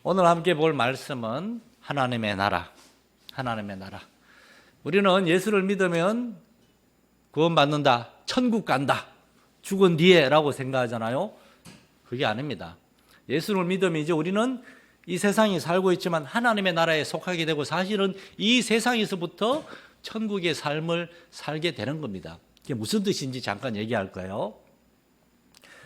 오늘 함께 볼 말씀은 하나님의 나라, 하나님의 나라. 우리는 예수를 믿으면 구원받는다, 천국 간다, 죽은 뒤에라고 생각하잖아요. 그게 아닙니다. 예수를 믿으면 이제 우리는 이 세상에 살고 있지만 하나님의 나라에 속하게 되고 사실은 이 세상에서부터 천국의 삶을 살게 되는 겁니다. 이게 무슨 뜻인지 잠깐 얘기할 거예요.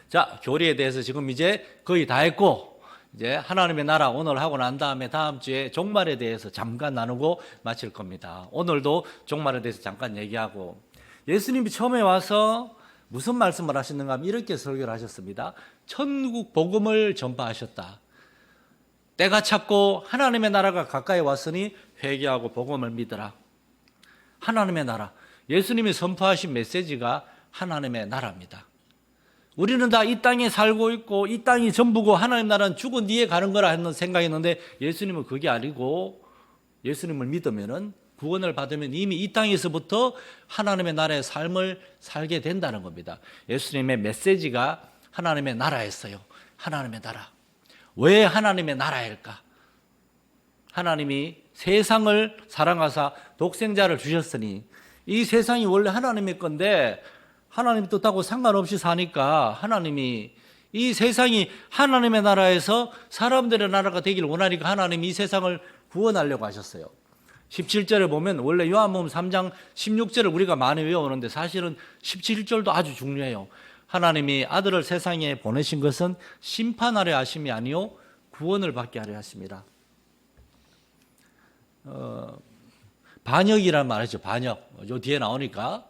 자, 교리에 대해서 지금 이제 거의 다 했고 이제 하나님의 나라 오늘 하고 난 다음에 다음 주에 종말에 대해서 잠깐 나누고 마칠 겁니다. 오늘도 종말에 대해서 잠깐 얘기하고 예수님이 처음에 와서 무슨 말씀을 하셨는가 하면 이렇게 설교를 하셨습니다. 천국 복음을 전파하셨다. 때가 찼고 하나님의 나라가 가까이 왔으니 회개하고 복음을 믿으라. 하나님의 나라. 예수님이 선포하신 메시지가 하나님의 나라입니다. 우리는 다 이 땅에 살고 있고 이 땅이 전부고 하나님 나라는 죽은 뒤에 가는 거라 하는 생각이었는데 예수님은 그게 아니고 예수님을 믿으면은 구원을 받으면 이미 이 땅에서부터 하나님의 나라의 삶을 살게 된다는 겁니다. 예수님의 메시지가 하나님의 나라였어요. 하나님의 나라. 왜 하나님의 나라일까? 하나님이 세상을 사랑하사 독생자를 주셨으니 이 세상이 원래 하나님의 건데 하나님 뜻하고 상관없이 사니까 하나님이 이 세상이 하나님의 나라에서 사람들의 나라가 되기를 원하니까 하나님이 이 세상을 구원하려고 하셨어요. 17절에 보면 원래 요한복음 3장 16절을 우리가 많이 외우는데 사실은 17절도 아주 중요해요. 하나님이 아들을 세상에 보내신 것은 심판하려 하심이 아니요 구원을 받게 하려 하십니다. 반역이란 말이죠. 반역. 요 뒤에 나오니까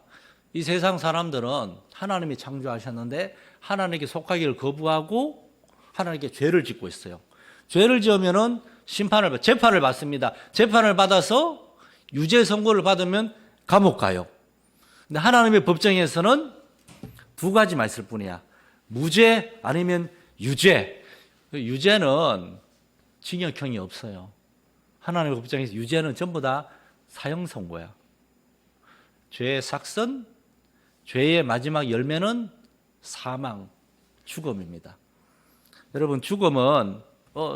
이 세상 사람들은 하나님이 창조하셨는데 하나님께 속하기를 거부하고 하나님께 죄를 짓고 있어요. 죄를 지으면은 재판을 받습니다. 재판을 받아서 유죄 선고를 받으면 감옥 가요. 근데 하나님의 법정에서는 두 가지만 있을 뿐이야. 무죄 아니면 유죄. 유죄는 징역형이 없어요. 하나님의 법정에서 유죄는 전부 다 사형 선고야. 죄의 삭선, 죄의 마지막 열매는 사망, 죽음입니다. 여러분, 죽음은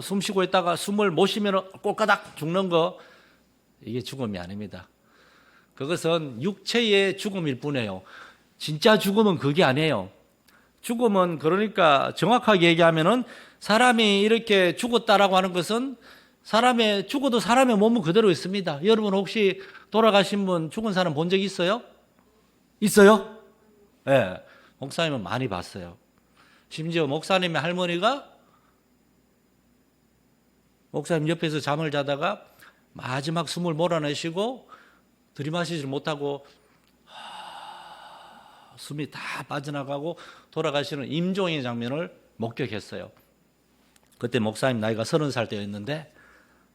숨 쉬고 있다가 숨을 못 쉬면 꼴까닥 죽는 거, 이게 죽음이 아닙니다. 그것은 육체의 죽음일 뿐이에요. 진짜 죽음은 그게 아니에요. 죽음은 그러니까 정확하게 얘기하면은 사람이 이렇게 죽었다라고 하는 것은 죽어도 사람의 몸은 그대로 있습니다. 여러분 혹시 돌아가신 분, 죽은 사람 본 적 있어요? 있어요? 네, 목사님은 많이 봤어요. 심지어 목사님의 할머니가 목사님 옆에서 잠을 자다가 마지막 숨을 몰아내시고 들이마시지 못하고 숨이 다 빠져나가고 돌아가시는 임종의 장면을 목격했어요. 그때 목사님 나이가 30살 때였는데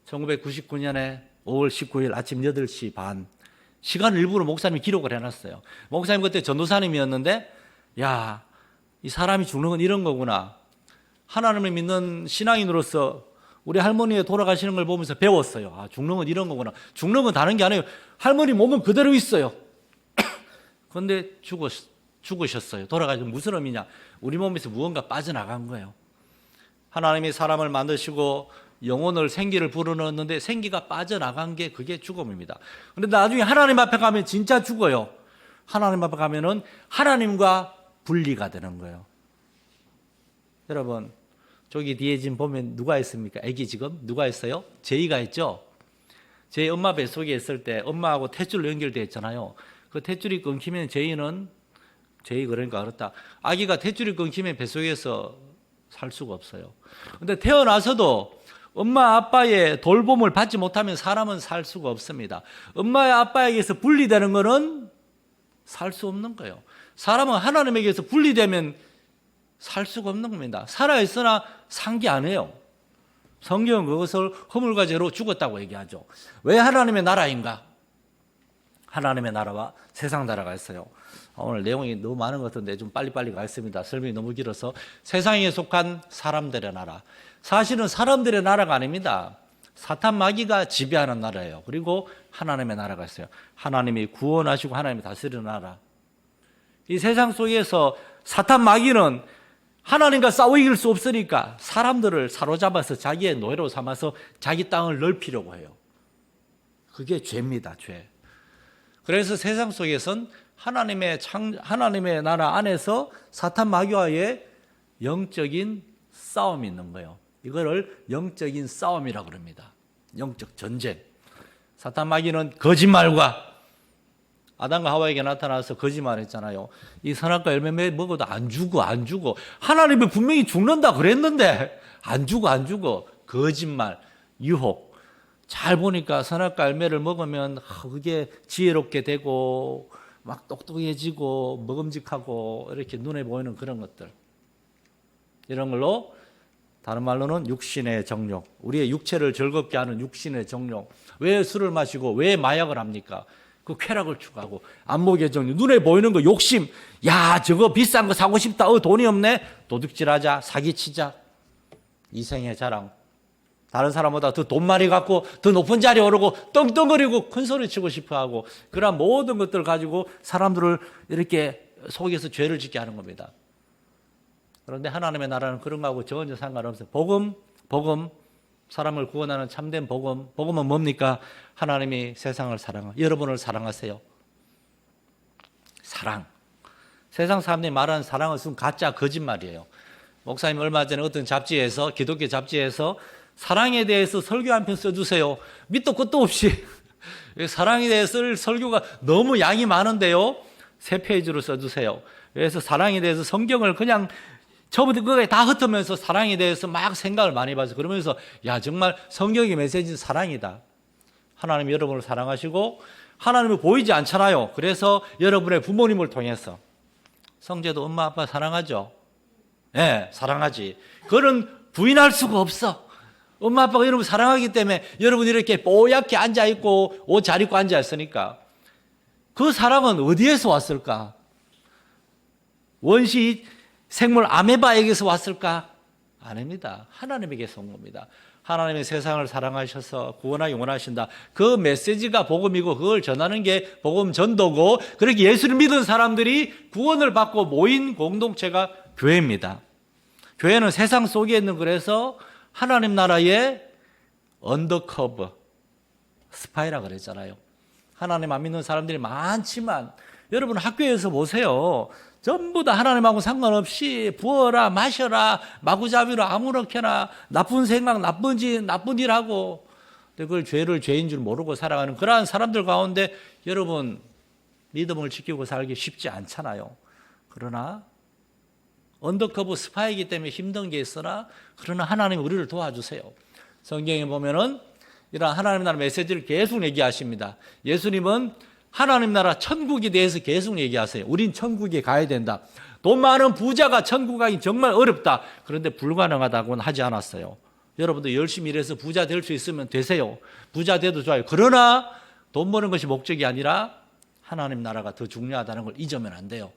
1999년에 5월 19일 아침 8시 반 시간을 일부러 목사님이 기록을 해놨어요. 목사님 그때 전도사님이었는데 야, 이 사람이 죽는 건 이런 거구나. 하나님을 믿는 신앙인으로서 우리 할머니의 돌아가시는 걸 보면서 배웠어요. 아, 죽는 건 이런 거구나. 죽는 건 다른 게 아니에요. 할머니 몸은 그대로 있어요. 그런데 죽으셨어요. 돌아가시면 무슨 의미냐? 우리 몸에서 무언가 빠져나간 거예요. 하나님이 사람을 만드시고 영혼을 생기를 불어넣었는데 생기가 빠져나간 게 그게 죽음입니다. 그런데 나중에 하나님 앞에 가면 진짜 죽어요. 하나님 앞에 가면은 하나님과 분리가 되는 거예요. 여러분 저기 뒤에 지금 보면 누가 있습니까? 애기 지금 누가 있어요? 제이가 있죠. 제이 엄마 뱃속에 있을 때 엄마하고 탯줄로 연결되어 있잖아요. 그 탯줄이 끊기면 제이 그러니까 그렇다. 아기가 탯줄이 끊기면 뱃속에서 살 수가 없어요. 근데 태어나서도 엄마 아빠의 돌봄을 받지 못하면 사람은 살 수가 없습니다. 엄마 아빠에게서 분리되는 것은 살 수 없는 거예요. 사람은 하나님에게서 분리되면 살 수가 없는 겁니다. 살아있으나 산 게 아니에요. 성경은 그것을 허물과 죄로 죽었다고 얘기하죠. 왜 하나님의 나라인가? 하나님의 나라와 세상 나라가 있어요. 오늘 내용이 너무 많은 것 같은데 좀 빨리빨리 가겠습니다. 설명이 너무 길어서. 세상에 속한 사람들의 나라. 사실은 사람들의 나라가 아닙니다. 사탄 마귀가 지배하는 나라예요. 그리고 하나님의 나라가 있어요. 하나님이 구원하시고 하나님이 다스리는 나라. 이 세상 속에서 사탄 마귀는 하나님과 싸워 이길 수 없으니까 사람들을 사로잡아서 자기의 노예로 삼아서 자기 땅을 넓히려고 해요. 그게 죄입니다, 죄. 그래서 세상 속에선 하나님의 나라 안에서 사탄 마귀와의 영적인 싸움이 있는 거예요. 이거를 영적인 싸움이라고 그럽니다. 영적 전쟁. 사탄 마귀는 거짓말과 아담과 하와에게 나타나서 거짓말했잖아요. 이 선악과 열매 먹어도 안 죽어. 하나님이 분명히 죽는다 그랬는데 안 죽어. 거짓말, 유혹. 잘 보니까 선악과 열매를 먹으면 그게 지혜롭게 되고 막 똑똑해지고 먹음직하고 이렇게 눈에 보이는 그런 것들. 이런 걸로 다른 말로는 육신의 정욕, 우리의 육체를 즐겁게 하는 육신의 정욕. 왜 술을 마시고 왜 마약을 합니까? 그 쾌락을 추구하고 안목의 정욕, 눈에 보이는 거 욕심. 야, 저거 비싼 거 사고 싶다. 돈이 없네. 도둑질하자, 사기치자. 이생의 자랑. 다른 사람보다 더 돈 많이 갖고 더 높은 자리에 오르고 떵떵거리고 큰 소리 치고 싶어하고 그런 모든 것들을 가지고 사람들을 이렇게 속여서 죄를 짓게 하는 겁니다. 그런데 하나님의 나라는 그런 거하고 전혀 상관없어요. 복음, 사람을 구원하는 참된 복음은 뭡니까? 하나님이 세상을 여러분을 사랑하세요. 사랑. 세상 사람들이 말하는 사랑은 순 가짜 거짓말이에요. 목사님 얼마 전에 어떤 잡지에서, 기독교 잡지에서 사랑에 대해서 설교 한 편 써주세요. 밑도 끝도 없이 사랑에 대해서 쓸 설교가 너무 양이 많은데요. 3페이지로 써주세요. 그래서 사랑에 대해서 성경을 그냥 처음부터 끝까지 다 흩으면서 사랑에 대해서 막 생각을 많이 봐서 그러면서 야, 정말 성경의 메시지는 사랑이다. 하나님이 여러분을 사랑하시고 하나님이 보이지 않잖아요. 그래서 여러분의 부모님을 통해서 성재도 엄마 아빠 사랑하죠? 네, 사랑하지. 그거는 부인할 수가 없어. 엄마 아빠가 여러분 사랑하기 때문에 여러분이 이렇게 뽀얗게 앉아있고 옷 잘 입고 앉아있으니까 그 사랑은 어디에서 왔을까? 원시 생물 아메바에게서 왔을까? 아닙니다. 하나님에게서 온 겁니다. 하나님이 세상을 사랑하셔서 구원하기 원하신다. 그 메시지가 복음이고 그걸 전하는 게 복음 전도고 그렇게 예수를 믿은 사람들이 구원을 받고 모인 공동체가 교회입니다. 교회는 세상 속에 있는 그래서 하나님 나라의 언더커버 스파이라 그랬잖아요. 하나님 안 믿는 사람들이 많지만 여러분 학교에서 보세요. 전부 다 하나님하고 상관없이 부어라 마셔라 마구잡이로 아무렇게나 나쁜 생각 나쁜 일하고 그걸 죄를 죄인 줄 모르고 살아가는 그러한 사람들 가운데 여러분 믿음을 지키고 살기 쉽지 않잖아요. 그러나 언더커버 스파이이기 때문에 힘든 게 있으나 그러나 하나님이 우리를 도와주세요. 성경에 보면은 이런 하나님 나라 메시지를 계속 얘기하십니다. 예수님은 하나님 나라 천국에 대해서 계속 얘기하세요. 우린 천국에 가야 된다. 돈 많은 부자가 천국 가기 정말 어렵다. 그런데 불가능하다고는 하지 않았어요. 여러분도 열심히 일해서 부자 될 수 있으면 되세요. 부자 돼도 좋아요. 그러나 돈 버는 것이 목적이 아니라 하나님 나라가 더 중요하다는 걸 잊으면 안 돼요.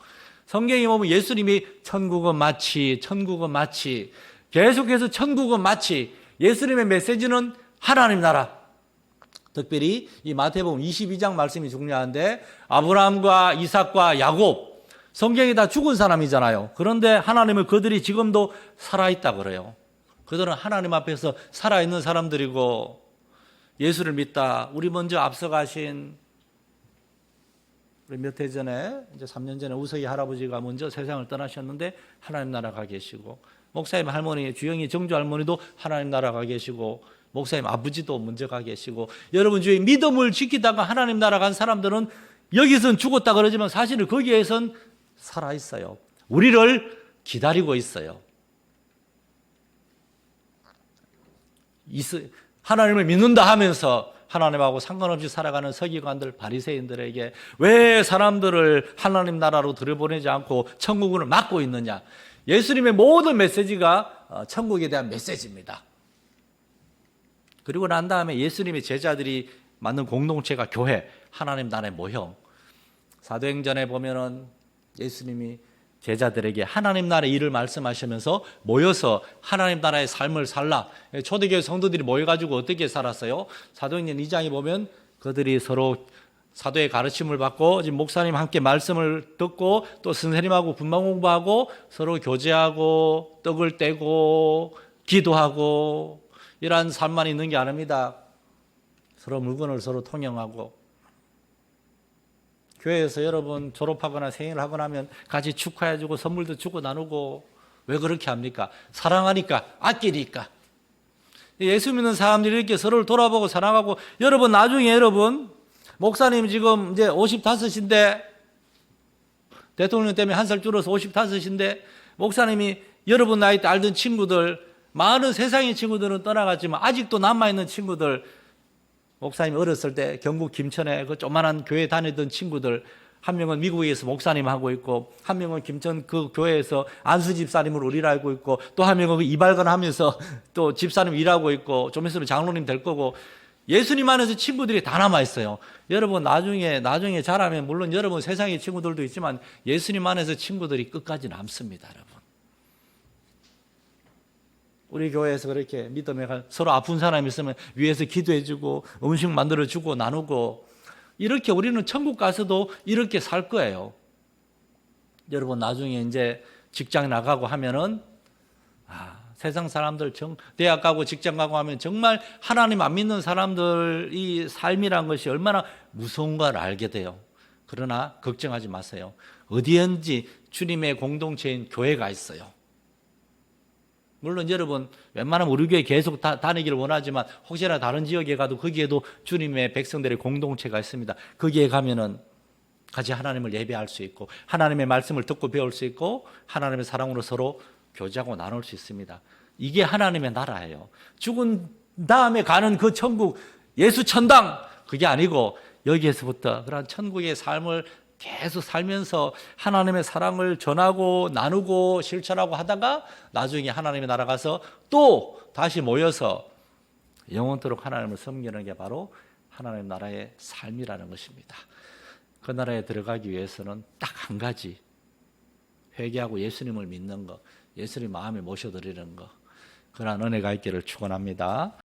성경에 보면 예수님이 천국은 마치 계속해서 천국은 마치 예수님의 메시지는 하나님 나라. 특별히 이 마태복음 22장 말씀이 중요한데 아브라함과 이삭과 야곱 성경이 다 죽은 사람이잖아요. 그런데 하나님은 그들이 지금도 살아있다 그래요. 그들은 하나님 앞에서 살아있는 사람들이고 예수를 믿다. 우리 먼저 앞서가신 우리 몇 해 전에 이제 3년 전에 우석이 할아버지가 먼저 세상을 떠나셨는데 하나님 나라 가 계시고 목사님 할머니 주영이 정주 할머니도 하나님 나라 가 계시고 목사님 아버지도 먼저 가 계시고 여러분 주의 믿음을 지키다가 하나님 나라 간 사람들은 여기선 죽었다 그러지만 사실은 거기에선 살아있어요. 우리를 기다리고 있어요. 하나님을 믿는다 하면서 하나님하고 상관없이 살아가는 서기관들 바리새인들에게 왜 사람들을 하나님 나라로 들여보내지 않고 천국을 막고 있느냐. 예수님의 모든 메시지가 천국에 대한 메시지입니다. 그리고 난 다음에 예수님의 제자들이 만든 공동체가 교회, 하나님 나라의 모형. 사도행전에 보면은 예수님이 제자들에게 하나님 나라의 일을 말씀하시면서 모여서 하나님 나라의 삶을 살라. 초대교회 성도들이 모여가지고 어떻게 살았어요? 사도행전 2장에 보면 그들이 서로 사도의 가르침을 받고 지금 목사님 함께 말씀을 듣고 또 선생님하고 군방 공부하고 서로 교제하고 떡을 떼고 기도하고 이러한 삶만 있는 게 아닙니다. 서로 물건을 서로 통용하고 교회에서 여러분 졸업하거나 생일을 하거나 하면 같이 축하해주고 선물도 주고 나누고 왜 그렇게 합니까? 사랑하니까 아끼니까. 예수 믿는 사람들이 이렇게 서로를 돌아보고 사랑하고 여러분 나중에 여러분 목사님 지금 이제 55인데 대통령 때문에 한 살 줄어서 55인데 목사님이 여러분 나이 때 알던 친구들 많은 세상의 친구들은 떠나갔지만 아직도 남아있는 친구들 목사님 어렸을 때 경북 김천에 그 조그만한 교회 다니던 친구들 한 명은 미국에서 목사님 하고 있고 한 명은 김천 그 교회에서 안수 집사님으로 일을 하고 있고 또 한 명은 그 이발관 하면서 또 집사님 일하고 있고 좀 있으면 장로님 될 거고 예수님 안에서 친구들이 다 남아있어요. 여러분 나중에 자라면 물론 여러분 세상의 친구들도 있지만 예수님 안에서 친구들이 끝까지 남습니다. 여러분 우리 교회에서 그렇게 믿음에 서로 아픈 사람이 있으면 위에서 기도해주고 음식 만들어주고 나누고 이렇게 우리는 천국 가서도 이렇게 살 거예요. 여러분 나중에 이제 직장 나가고 하면은 세상 사람들 대학 가고 직장 가고 하면 정말 하나님 안 믿는 사람들이 삶이란 것이 얼마나 무서운가를 알게 돼요. 그러나 걱정하지 마세요. 어디든지 주님의 공동체인 교회가 있어요. 물론 여러분 웬만하면 우리 교회 계속 다니기를 원하지만 혹시나 다른 지역에 가도 거기에도 주님의 백성들의 공동체가 있습니다. 거기에 가면은 같이 하나님을 예배할 수 있고 하나님의 말씀을 듣고 배울 수 있고 하나님의 사랑으로 서로 교제하고 나눌 수 있습니다. 이게 하나님의 나라예요. 죽은 다음에 가는 그 천국 예수 천당 그게 아니고 여기에서부터 그런 천국의 삶을 계속 살면서 하나님의 사랑을 전하고 나누고 실천하고 하다가 나중에 하나님의 나라 가서 또 다시 모여서 영원토록 하나님을 섬기는 게 바로 하나님 나라의 삶이라는 것입니다. 그 나라에 들어가기 위해서는 딱 한 가지 회개하고 예수님을 믿는 것, 예수님 마음에 모셔드리는 것 그러한 은혜가 있기를 축원합니다.